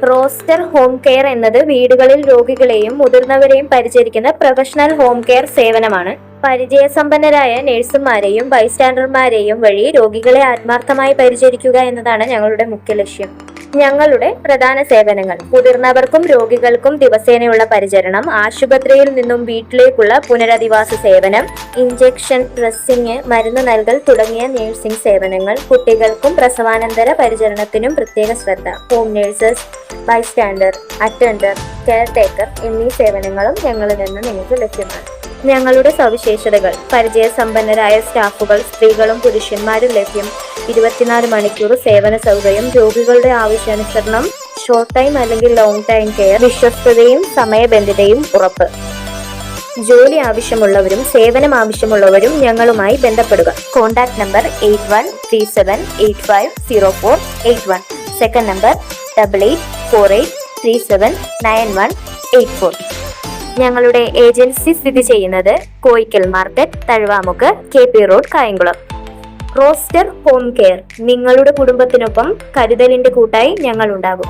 Roster home care എന്നത് വീടുകളിൽ രോഗികളെയും മുതിർന്നവരെയും പരിചരിക്കുന്ന പ്രൊഫഷണൽ ഹോം കെയർ സേവനമാണ്. പരിചയസമ്പന്നരായ നഴ്സുമാരെയും ബൈസ്റ്റാൻഡർമാരെയും വഴി രോഗികളെ ആത്മാർത്ഥമായി പരിചരിക്കുക എന്നതാണ് ഞങ്ങളുടെ മുഖ്യ ലക്ഷ്യം. ഞങ്ങളുടെ പ്രധാന സേവനങ്ങൾ: മുതിർന്നവർക്കും രോഗികൾക്കും ദിവസേനയുള്ള പരിചരണം, ആശുപത്രിയിൽ നിന്നും വീട്ടിലേക്കുള്ള പുനരധിവാസ സേവനം, ഇഞ്ചക്ഷൻ, ഡ്രസ്സിംഗ്, മരുന്ന് നൽകൽ തുടങ്ങിയ നഴ്സിംഗ് സേവനങ്ങൾ. കുട്ടികൾക്കും പ്രസവാനന്തര പരിചരണത്തിനും പ്രത്യേക ശ്രദ്ധ. Home nurses, bystander, attender, care taker എന്നീ സേവനങ്ങളും ഞങ്ങളിൽ നിന്ന് നിങ്ങൾക്ക് ലഭ്യമാണ്. ഞങ്ങളുടെ സവിശേഷതകൾ: പരിചയസമ്പന്നരായ സ്റ്റാഫുകൾ, സ്ത്രീകളും പുരുഷന്മാരും ലഭ്യം, 24 മണിക്കൂർ സേവന സൗകര്യം, രോഗികളുടെ ആവശ്യാനുസരണം, ഷോർട്ട് ടൈം അല്ലെങ്കിൽ ലോങ് ടൈം കെയർ, വിശ്വസ്തതയും സമയബന്ധിതയും ഉറപ്പ്. ജോലി ആവശ്യമുള്ളവരും സേവനം ആവശ്യമുള്ളവരും ഞങ്ങളുമായി ബന്ധപ്പെടുക. Contact number 8137850481. Second number 8848379184. ഞങ്ങളുടെ ഏജൻസി സ്ഥിതി ചെയ്യുന്നത് Koyickal market, Thazhuvamukku, KP road, Kayamkulam. Roster home care. നിങ്ങളുടെ കുടുംബത്തിനൊപ്പം കരുതലിന്റെ കൂട്ടായി ഞങ്ങൾ ഉണ്ടാകും.